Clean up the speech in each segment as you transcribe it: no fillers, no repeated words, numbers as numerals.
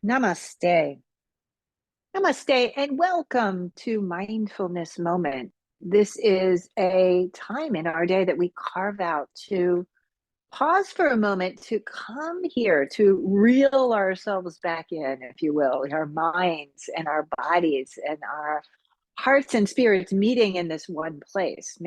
Namaste. Namaste, and welcome to Mindfulness Moment. This is a time in our day that we carve out to pause for a moment, to come here, to reel ourselves back in, if you will, our minds and our bodies and our hearts and spirits meeting in this one place.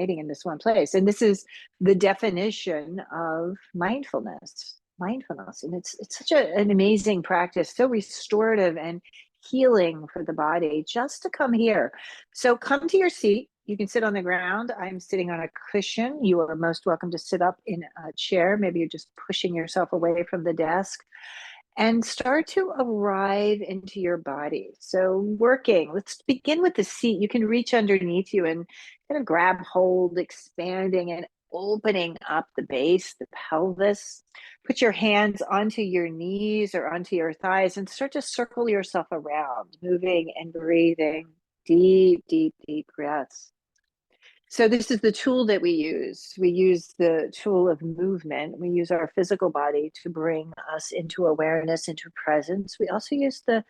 And this is the definition of mindfulness. And it's such an amazing practice, so restorative and healing for the body just to come here. So come to your seat. You can sit on the ground. I'm sitting on a cushion. You are most welcome to sit up in a chair. Maybe you're just pushing yourself away from the desk and start to arrive into your body. So let's begin with the seat. You can reach underneath you and kind of grab hold, expanding and opening up the base, the pelvis. Put your hands onto your knees or onto your thighs and start to circle yourself around, moving and breathing. Deep, deep, deep breaths. So this is the tool that we use. We use the tool of movement. We use our physical body to bring us into awareness, into presence. We also use the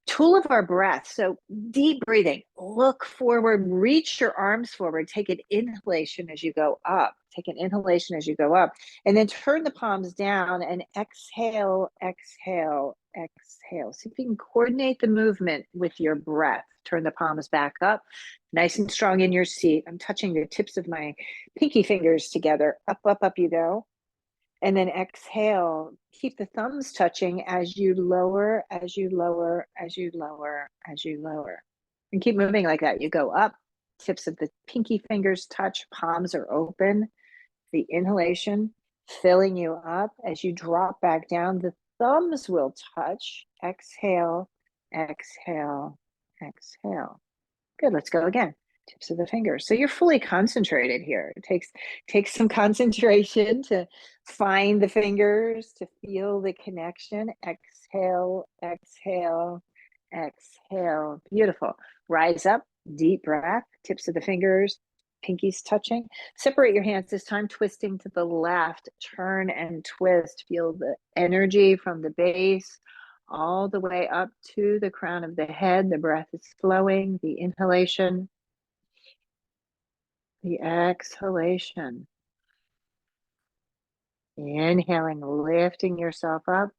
tool of our breath. So deep breathing, look forward, reach your arms forward, take an inhalation as you go up. Take an inhalation as you go up, and then turn the palms down and exhale, exhale, exhale. See if you can coordinate the movement with your breath. Turn the palms back up, nice and strong in your seat. I'm touching the tips of my pinky fingers together. Up, up, up you go. And then exhale, keep the thumbs touching as you lower, as you lower, as you lower, as you lower. And keep moving like that. You go up, tips of the pinky fingers touch, palms are open. The inhalation filling you up. As you drop back down, the thumbs will touch. Exhale, exhale, exhale. Good, let's go again. Tips of the fingers. So you're fully concentrated here. It takes some concentration to find the fingers, to feel the connection. Exhale, exhale, exhale. Beautiful. Rise up, deep breath, tips of the fingers, pinkies touching. Separate your hands this time, twisting to the left. Turn and twist. Feel the energy from the base all the way up to the crown of the head. The breath is flowing, the inhalation, the exhalation. Inhaling, lifting yourself up.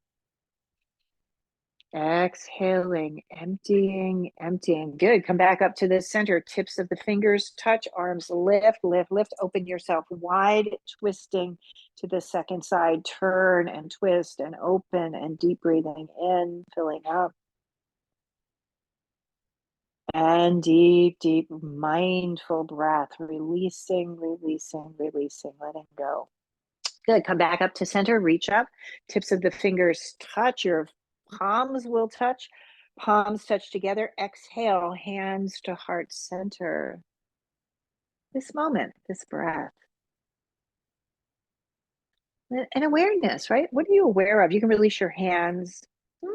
Exhaling, emptying, emptying. Good. Come back up to the center. Tips of the fingers touch, arms lift, lift, lift. Open yourself wide, twisting to the second side. Turn and twist and open and deep breathing in, filling up. And deep, deep, mindful breath, releasing, releasing, releasing, letting go. Good. Come back up to center, reach up. Tips of the fingers touch. Your palms will touch. Palms touch together. Exhale, hands to heart center. This moment, this breath. And awareness, right? What are you aware of? You can release your hands.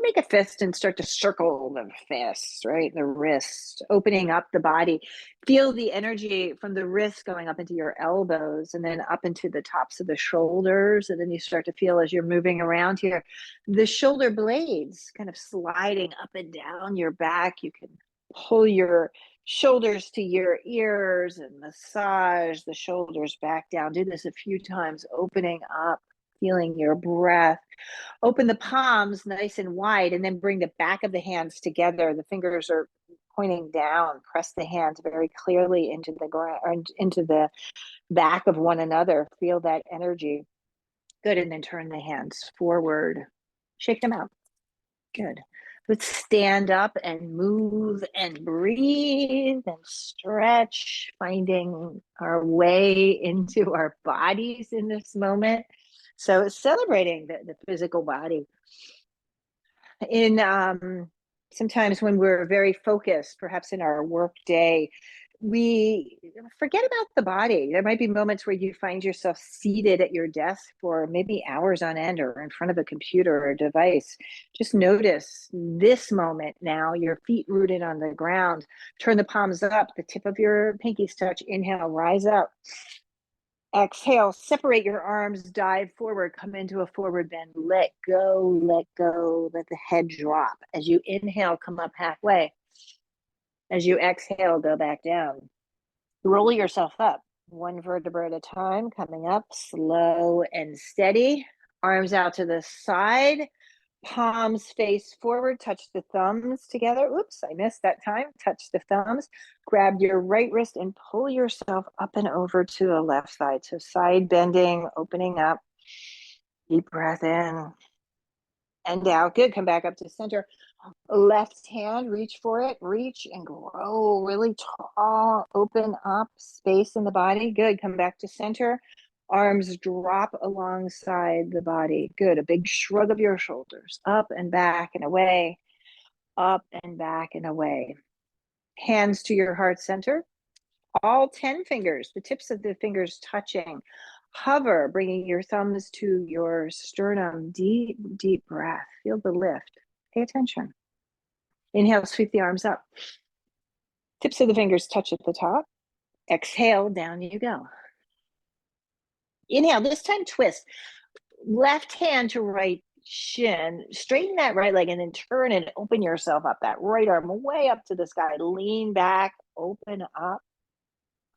Make a fist and start to circle the fist, right? The wrist, opening up the body. Feel the energy from the wrist going up into your elbows and then up into the tops of the shoulders. And then you start to feel as you're moving around here, the shoulder blades kind of sliding up and down your back. You can pull your shoulders to your ears and massage the shoulders back down. Do this a few times, opening up, feeling your breath. Open the palms nice and wide, and then bring the back of the hands together. The fingers are pointing down. Press the hands very clearly into the ground, into the back of one another. Feel that energy. Good. And then turn the hands forward. Shake them out. Good. Let's stand up and move and breathe and stretch, finding our way into our bodies in this moment. So celebrating the physical body. In sometimes when we're very focused, perhaps in our work day, we forget about the body. There might be moments where you find yourself seated at your desk for maybe hours on end or in front of a computer or a device. Just notice this moment now, your feet rooted on the ground. Turn the palms up, the tip of your pinkies touch. Inhale, rise up. Exhale, separate your arms, dive forward, come into a forward bend. Let go, let go, let the head drop. As you inhale, come up halfway. As you exhale, go back down. Roll yourself up, one vertebra at a time, coming up slow and steady. Arms out to the side, palms face forward, touch the thumbs together. Oops, I missed that time. Touch the thumbs. Grab your right wrist and pull yourself up and over to the left side. So side bending, opening up. Deep breath in and out. Good. Come back up to center. Left hand, reach for it. Reach and grow really tall. Open up space in the body. Good. Come back to center. Arms drop alongside the body. Good. A big shrug of your shoulders. Up and back and away. Up and back and away. Hands to your heart center. All 10 fingers, the tips of the fingers touching. Hover, bringing your thumbs to your sternum. Deep, deep breath. Feel the lift. Pay attention. Inhale, sweep the arms up. Tips of the fingers touch at the top. Exhale, down you go. Inhale, this time twist. Left hand to right shin. Straighten that right leg and then turn and open yourself up. That right arm way up to the sky. Lean back, open up.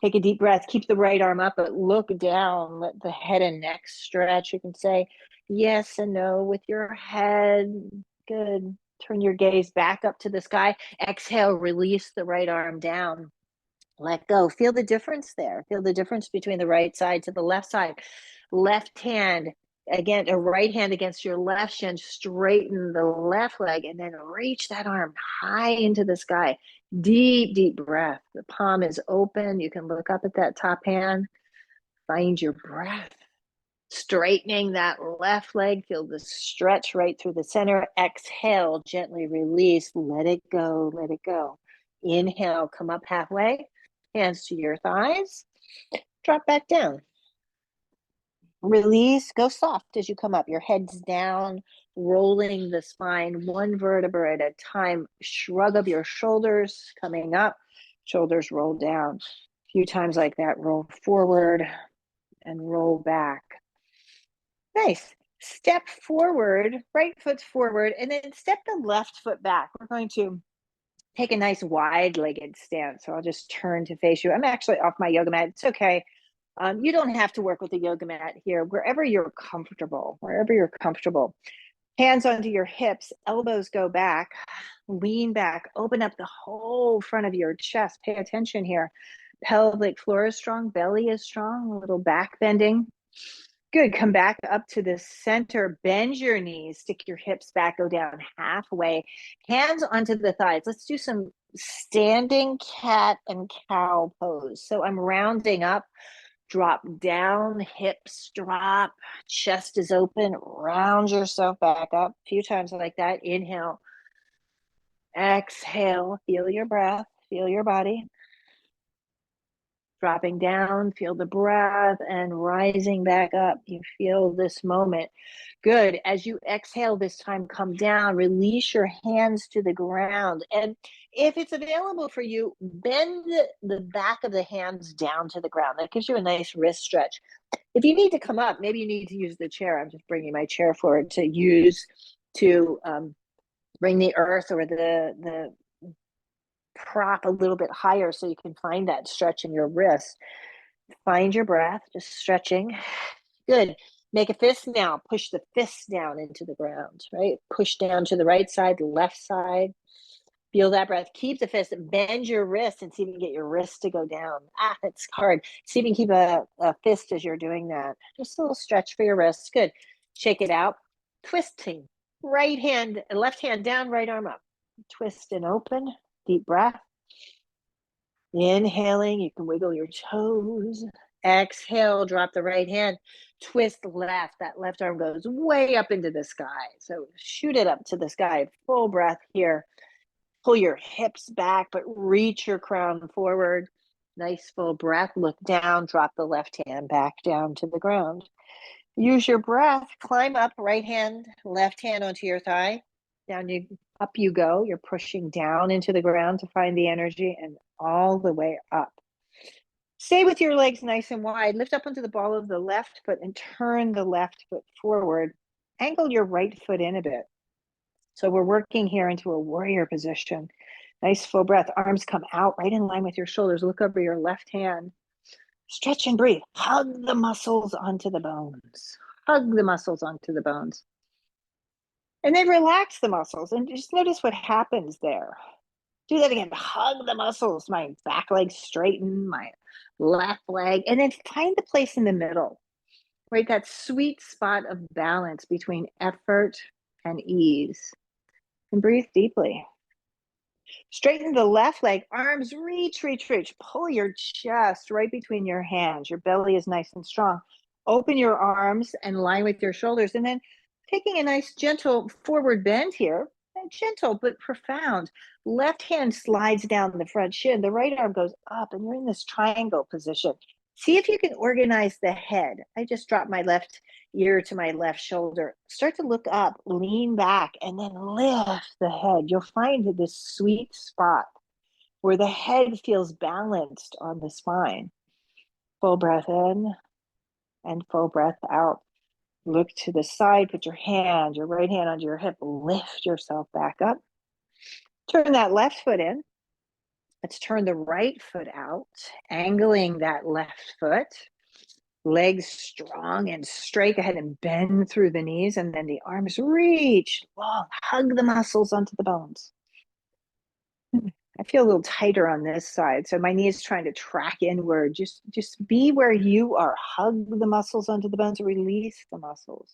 Take a deep breath. Keep the right arm up, but look down. Let the head and neck stretch. You can say yes and no with your head. Good. Turn your gaze back up to the sky. Exhale, release the right arm down. Let go. Feel the difference there. Feel the difference between the right side to the left side. Left hand, again, a right hand against your left shin. Straighten the left leg and then reach that arm high into the sky. Deep, deep breath. The palm is open. You can look up at that top hand. Find your breath. Straightening that left leg. Feel the stretch right through the center. Exhale, gently release. Let it go. Let it go. Inhale, come up halfway. Hands to your thighs. Drop back down. Release. Go soft as you come up. Your head's down, rolling the spine one vertebra at a time. Shrug of your shoulders coming up. Shoulders roll down. A few times like that. Roll forward and roll back. Nice. Step forward, right foot forward, and then step the left foot back. We're going to take a nice wide-legged stance. So I'll just turn to face you. I'm actually off my yoga mat. It's okay. You don't have to work with a yoga mat here. Wherever you're comfortable, wherever you're comfortable. Hands onto your hips, elbows go back, lean back, open up the whole front of your chest. Pay attention here. Pelvic floor is strong, belly is strong, a little back bending. Good. Come back up to the center. Bend your knees. Stick your hips back. Go down halfway. Hands onto the thighs. Let's do some standing cat and cow pose. So I'm rounding up. Drop down. Hips drop. Chest is open. Round yourself back up. A few times like that. Inhale. Exhale. Feel your breath. Feel your body. Dropping down, feel the breath and rising back up. You feel this moment. Good. As you exhale this time, come down, release your hands to the ground. And if it's available for you, bend the back of the hands down to the ground. That gives you a nice wrist stretch. If you need to come up, maybe you need to use the chair. I'm just bringing my chair forward to use to bring the earth or the prop a little bit higher so you can find that stretch in your wrist. Find your breath, just stretching. Good. Make a fist now. Push the fist down into the ground, right? Push down to the right side, left side. Feel that breath. Keep the fist. Bend your wrist and see if you can get your wrist to go down. It's hard. See if you can keep a fist as you're doing that. Just a little stretch for your wrists. Good. Shake it out. Twisting. Right hand, left hand down, right arm up. Twist and open. Deep breath. Inhaling, you can wiggle your toes. Exhale, drop the right hand. Twist left. That left arm goes way up into the sky. So shoot it up to the sky. Full breath here. Pull your hips back, but reach your crown forward. Nice full breath. Look down. Drop the left hand back down to the ground. Use your breath. Climb up. Right hand, left hand onto your thigh. Up you go. You're pushing down into the ground to find the energy and all the way up. Stay with your legs nice and wide. Lift up onto the ball of the left foot and turn the left foot forward. Angle your right foot in a bit. So we're working here into a warrior position. Nice full breath. Arms come out right in line with your shoulders. Look over your left hand. Stretch and breathe. Hug the muscles onto the bones. Hug the muscles onto the bones. And then relax the muscles and just notice what happens there. Do that again. Hug the muscles. My back leg straighten, my left leg, and then find the place in the middle, right? That sweet spot of balance between effort and ease. And breathe deeply. Straighten the left leg, arms reach, reach, reach. Pull your chest right between your hands. Your belly is nice and strong. Open your arms and line with your shoulders. And then taking a nice gentle forward bend here, gentle but profound. Left hand slides down the front shin. The right arm goes up and you're in this triangle position. See if you can organize the head. I just dropped my left ear to my left shoulder. Start to look up, lean back, and then lift the head. You'll find this sweet spot where the head feels balanced on the spine. Full breath in and full breath out. Look to the side, put your right hand onto your hip, lift yourself back up. Turn that left foot in. Let's turn the right foot out, angling that left foot. Legs strong and straight. Go ahead and bend through the knees, and then the arms reach long. Hug the muscles onto the bones. I feel a little tighter on this side, so my knee is trying to track inward. Just be where you are. Hug the muscles onto the bones, release the muscles.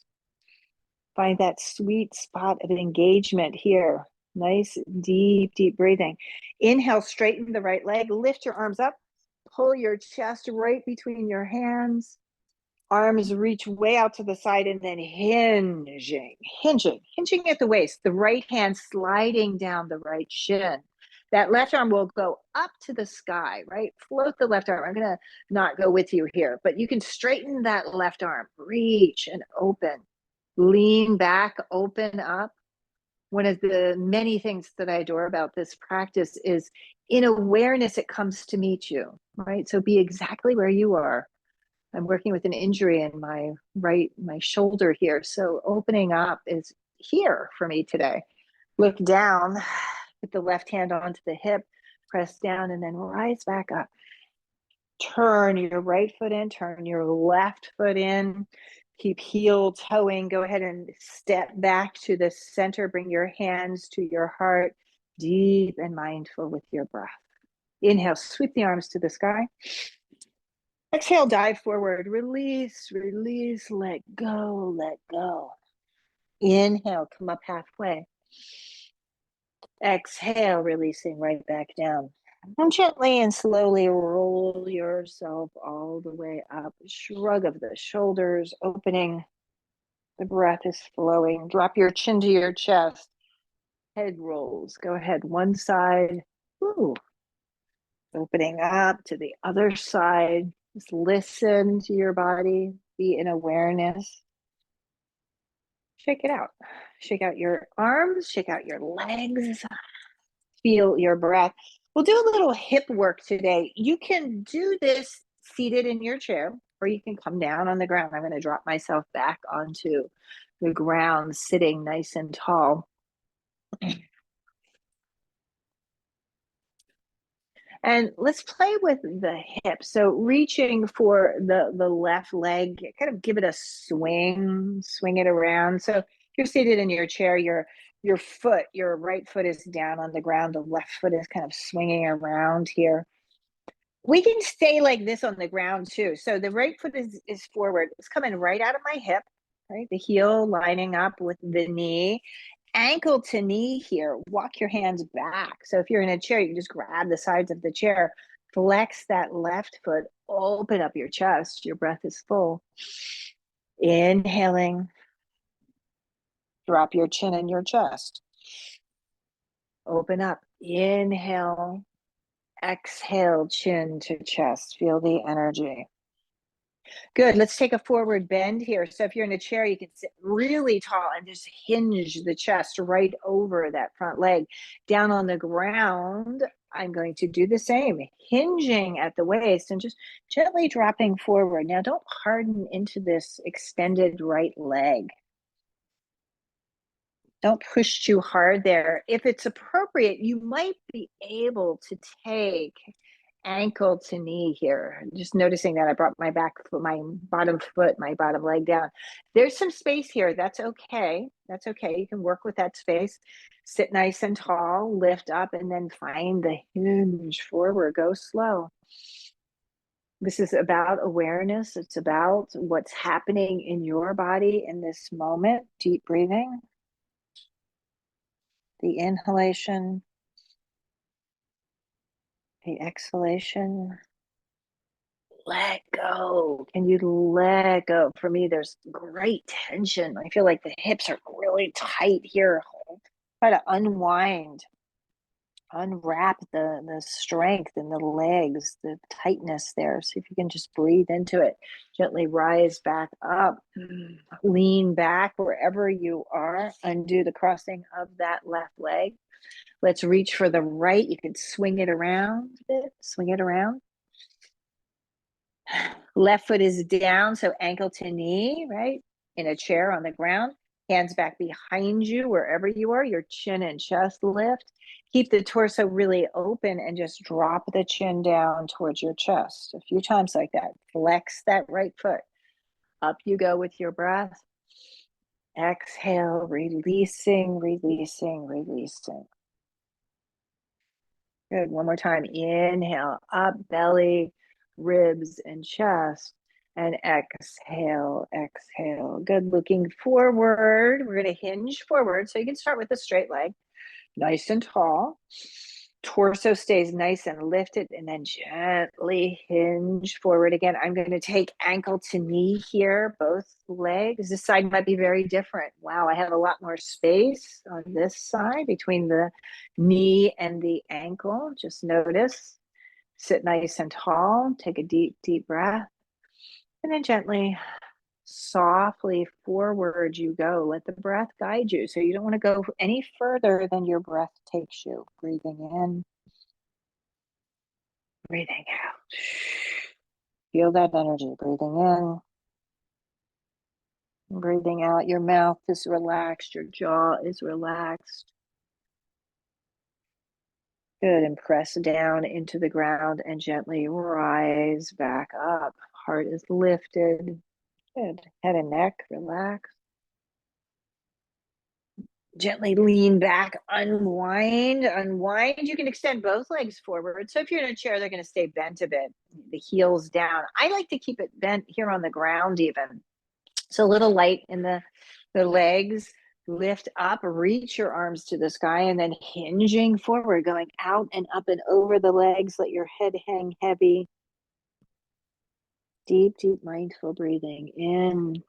Find that sweet spot of engagement here. Nice, deep, deep breathing. Inhale, straighten the right leg. Lift your arms up. Pull your chest right between your hands. Arms reach way out to the side and then hinging at the waist. The right hand sliding down the right shin. That left arm will go up to the sky, right? Float the left arm. I'm going to not go with you here, but you can straighten that left arm. Reach and open. Lean back, open up. One of the many things that I adore about this practice is in awareness, it comes to meet you, right? So be exactly where you are. I'm working with an injury in my shoulder here. So opening up is here for me today. Look down, put the left hand onto the hip, press down, and then rise back up. Turn your right foot in, turn your left foot in. Keep heel toeing. Go ahead and step back to the center. Bring your hands to your heart, deep and mindful with your breath. Inhale, sweep the arms to the sky. Exhale, dive forward. Release, release, let go, let go. Inhale, come up halfway. Exhale, releasing right back down. And gently and slowly roll yourself all the way up. Shrug of the shoulders, opening. The breath is flowing. Drop your chin to your chest. Head rolls. Go ahead, one side. Ooh. Opening up to the other side. Just listen to your body. Be in awareness. Shake it out. Shake out your arms. Shake out your legs. Feel your breath. We'll do a little hip work today. You can do this seated in your chair, or you can come down on the ground. I'm going to drop myself back onto the ground, sitting nice and tall. And let's play with the hips. So reaching for the left leg, kind of give it a swing it around. So if you're seated in your chair, your right foot is down on the ground. The left foot is kind of swinging around here. We can stay like this on the ground too. So the right foot is forward. It's coming right out of my hip, right? The heel lining up with the knee. Ankle to knee here. Walk your hands back. So if you're in a chair, you can just grab the sides of the chair. Flex that left foot. Open up your chest. Your breath is full. Inhaling. Drop your chin in your chest. Open up. Inhale. Exhale, chin to chest. Feel the energy. Good. Let's take a forward bend here. So if you're in a chair, you can sit really tall and just hinge the chest right over that front leg. Down on the ground, I'm going to do the same, hinging at the waist and just gently dropping forward. Now, don't harden into this extended right leg. Don't push too hard there. If it's appropriate, you might be able to take ankle to knee here. Just noticing that I brought my back foot, my bottom foot, my bottom leg down. There's some space here. That's okay. That's okay. You can work with that space. Sit nice and tall, lift up, and then find the hinge forward. Go slow. This is about awareness. It's about what's happening in your body in this moment. Deep breathing. The inhalation, the exhalation. Let go. Can you let go? For me, there's great tension. I feel like the hips are really tight here. Try to unwrap the strength in the legs, the tightness there. See if you can just breathe into it. Gently rise back up. Lean back wherever you are. Undo the crossing of that left leg. Let's reach for the right. You can swing it around a bit. Swing it around. Left foot is down, so ankle to knee, right? In a chair on the ground. Hands back behind you, wherever you are. Your chin and chest lift. Keep the torso really open and just drop the chin down towards your chest. A few times like that. Flex that right foot. Up you go with your breath. Exhale, releasing, releasing, releasing. Good. One more time. Inhale, up, belly, ribs, and chest. And exhale, exhale. Good. Looking forward. We're going to hinge forward. So you can start with a straight leg, nice and tall. Torso stays nice and lifted, and then gently hinge forward again. I'm going to take ankle to knee here, both legs. This side might be very different. Wow, I have a lot more space on this side between the knee and the ankle. Just notice. Sit nice and tall. Take a deep, deep breath. And then gently, softly forward you go. Let the breath guide you. So you don't want to go any further than your breath takes you. Breathing in. Breathing out. Feel that energy. Breathing in. Breathing out. Your mouth is relaxed. Your jaw is relaxed. Good. And press down into the ground and gently rise back up. Heart is lifted. Good. Head and neck relaxed. Gently lean back, unwind, unwind. You can extend both legs forward. So if you're in a chair, they're going to stay bent a bit, the heels down. I like to keep it bent here on the ground even. So a little light in the legs, lift up, reach your arms to the sky, and then hinging forward, going out and up and over the legs. Let your head hang heavy. Deep, deep mindful breathing in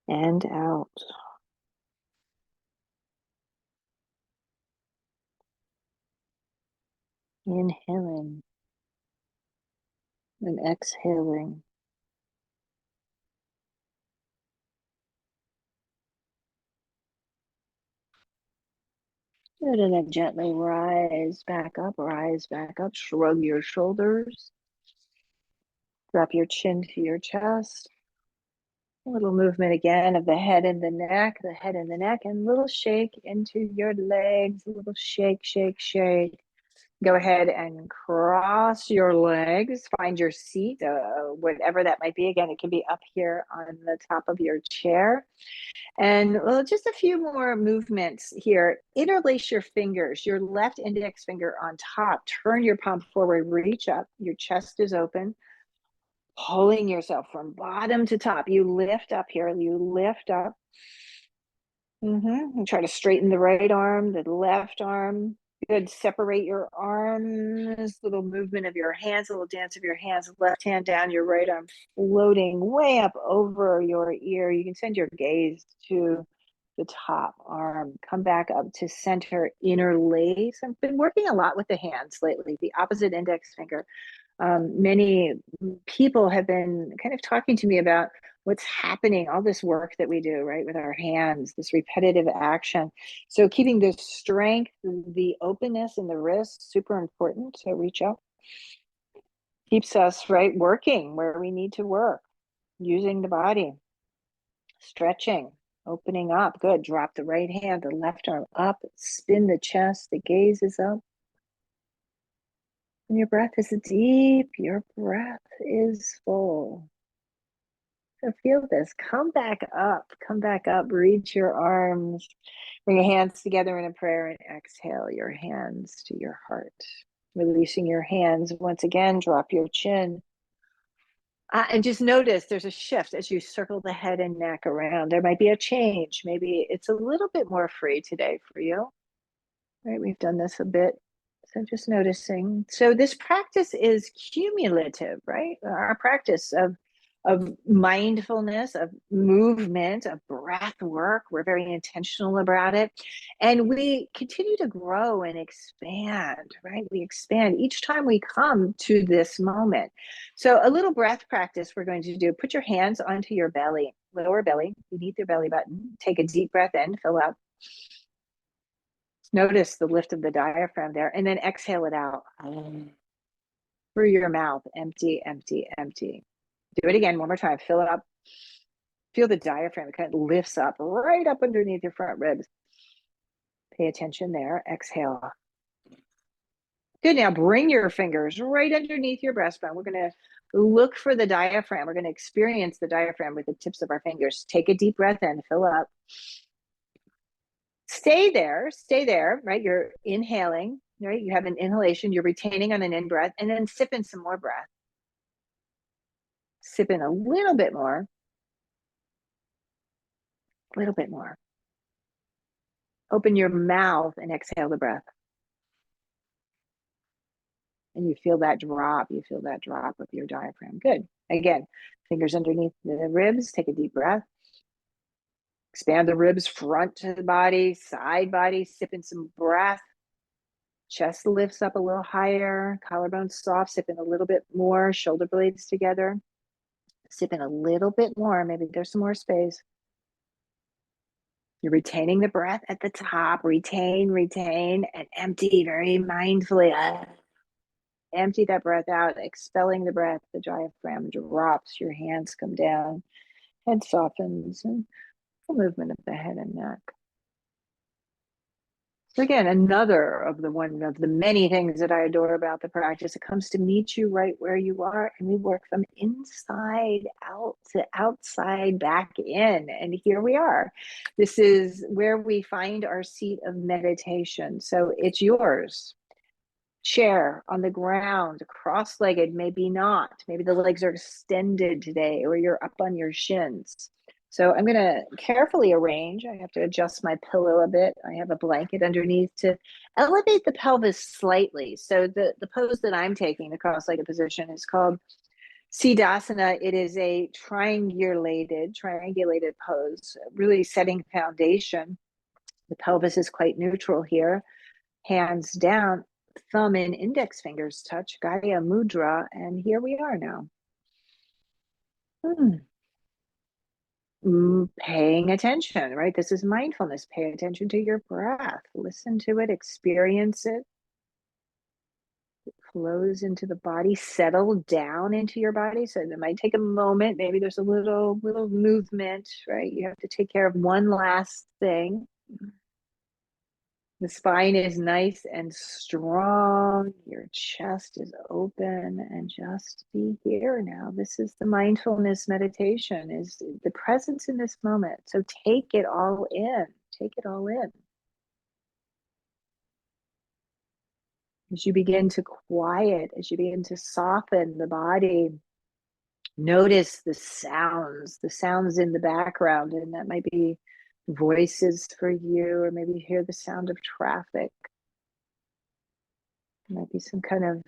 and out. Inhaling and exhaling. Good, and then gently rise back up, shrug your shoulders, drop your chin to your chest. A little movement again of the head and the neck, and a little shake into your legs, a little shake, shake, shake. Go ahead and cross your legs, find your seat, whatever that might be. Again, it can be up here on the top of your chair. And just a few more movements here. Interlace your fingers, your left index finger on top. Turn your palm forward, reach up. Your chest is open. Pulling yourself from bottom to top. You lift up here. You lift up. And try to straighten the right arm, the left arm. Good. Separate your arms. Little movement of your hands, a little dance of your hands. Left hand down, your right arm floating way up over your ear. You can send your gaze to the top arm. Come back up to center, interlace. I've been working a lot with the hands lately. The opposite index finger Many people have been kind of talking to me about what's happening, all this work that we do, right, with our hands, this repetitive action. So keeping the strength, the openness in the wrist, super important. So reach up, keeps us, right, working where we need to work, using the body, stretching, opening up. Good. Drop the right hand, the left arm up, spin the chest, the gaze is up. And your breath is deep, your breath is full. So feel this. Come back up, reach your arms, bring your hands together in a prayer, and exhale your hands to your heart. Releasing your hands. Once again, drop your chin. And just notice there's a shift as you circle the head and neck around. There might be a change. Maybe it's a little bit more free today for you. Right, we've done this a bit. So just noticing. So this practice is cumulative, right? Our practice of mindfulness, of movement, of breath work. We're very intentional about it. And we continue to grow and expand, right? We expand each time we come to this moment. So a little breath practice we're going to do. Put your hands onto your belly, lower belly, beneath your belly button. Take a deep breath in, fill up. Notice the lift of the diaphragm there, and then exhale it out through your mouth. Empty, empty, empty. Do it again, one more time. Fill it up. Feel the diaphragm. It kind of lifts up right up underneath your front ribs. Pay attention there. Exhale. Good. Now bring your fingers right underneath your breastbone. We're going to look for the diaphragm. We're going to experience the diaphragm with the tips of our fingers. Take a deep breath in. Fill up. Stay there, right? You're inhaling, right? You have an inhalation, you're retaining on an in breath, and then sip in some more breath. Sip in a little bit more, a little bit more. Open your mouth and exhale the breath. And you feel that drop. You feel that drop of your diaphragm. Good. Again, fingers underneath the ribs. Take a deep breath. Expand the ribs, front to the body, side body. Sip in some breath. Chest lifts up a little higher. Collarbone soft. Sip in a little bit more. Shoulder blades together. Sip in a little bit more. Maybe there's some more space. You're retaining the breath at the top. Retain, and empty very mindfully. Empty that breath out, expelling the breath. The diaphragm drops. Your hands come down. Head softens, and the movement of the head and neck. So again, another of the one of the many things that I adore about the practice. It comes to meet you right where you are, and we work from inside out to outside back in. And here we are. This is where we find our seat of meditation. So it's yours. Chair on the ground, cross-legged, maybe not. Maybe the legs are extended today, or you're up on your shins. So I'm going to carefully arrange. I have to adjust my pillow a bit. I have a blanket underneath to elevate the pelvis slightly. So the pose that I'm taking, the cross-legged position, is called Siddhasana. It is a triangulated pose, really setting foundation. The pelvis is quite neutral here. Hands down, thumb and index fingers touch, Gaya Mudra, and here we are now. Paying attention, right? This is mindfulness. Pay attention to your breath. Listen to it, experience it. It flows into the body, settle down into your body. So it might take a moment. Maybe there's a little movement, right? You have to take care of one last thing. The spine is nice and strong. Your chest is open, and just be here now. This is the mindfulness meditation, is the presence in this moment. So take it all in. Take it all in. As you begin to quiet, as you begin to soften the body, notice the sounds in the background, and that might be voices for you, or maybe you hear the sound of traffic. There might be some kind of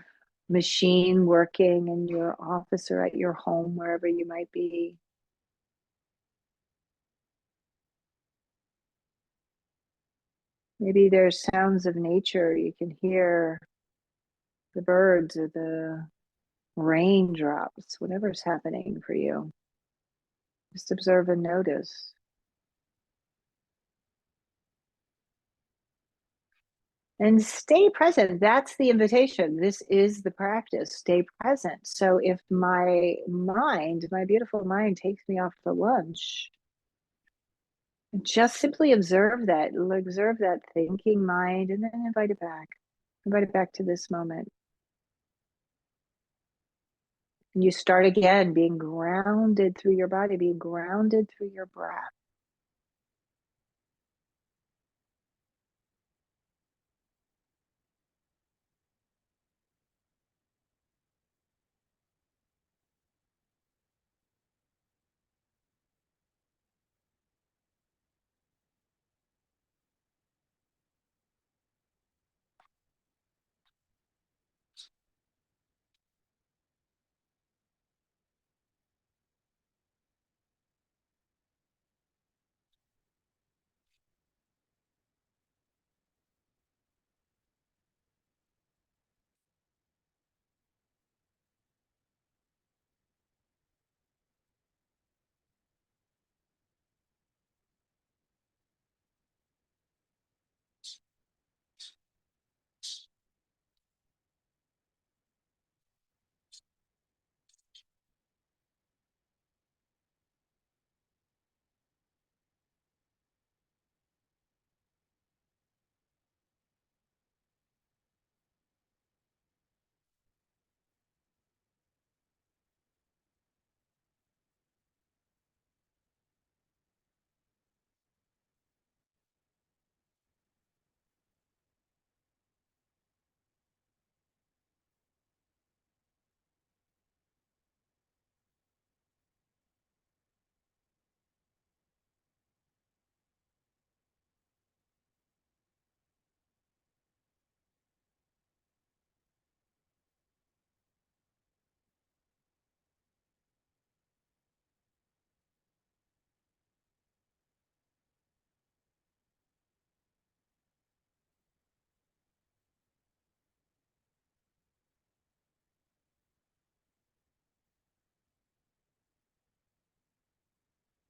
machine working in your office or at your home, wherever you might be. Maybe there's sounds of nature. You can hear the birds or the raindrops, whatever's happening for you. Just observe and notice. And stay present. That's the invitation. This is the practice. Stay present. So if my mind, my beautiful mind, takes me off to lunch, just simply observe that thinking mind, and then invite it back. Invite it back to this moment. And you start again being grounded through your body, being grounded through your breath.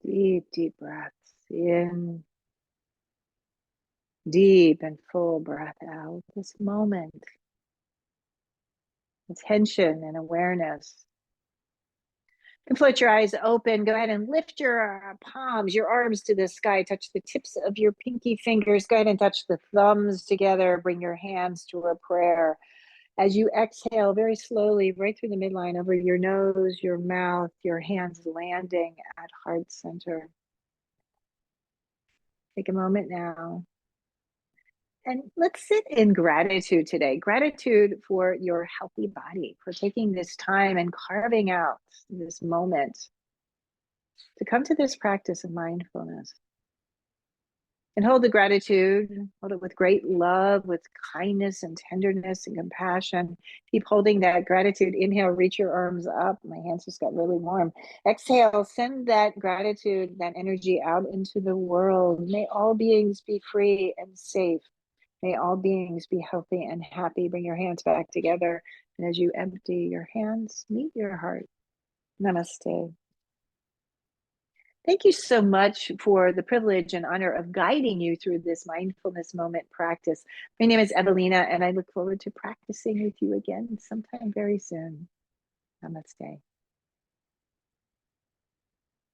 Deep, deep breaths in, deep and full breath out. This moment, attention and awareness. You can float your eyes open. Go ahead and lift your palms, your arms to the sky. Touch the tips of your pinky fingers. Go ahead and touch the thumbs together. Bring your hands to a prayer. As you exhale very slowly, right through the midline, over your nose, your mouth, your hands landing at heart center. Take a moment now. And let's sit in gratitude today. Gratitude for your healthy body, for taking this time and carving out this moment to come to this practice of mindfulness. And hold the gratitude, hold it with great love, with kindness and tenderness and compassion. Keep holding that gratitude. Inhale, reach your arms up. My hands just got really warm. Exhale, send that gratitude, that energy out into the world. May all beings be free and safe. May all beings be healthy and happy. Bring your hands back together. And as you empty your hands, meet your heart. Namaste. Thank you so much for the privilege and honor of guiding you through this mindfulness moment practice. My name is Evalena, and I look forward to practicing with you again sometime very soon. Namaste.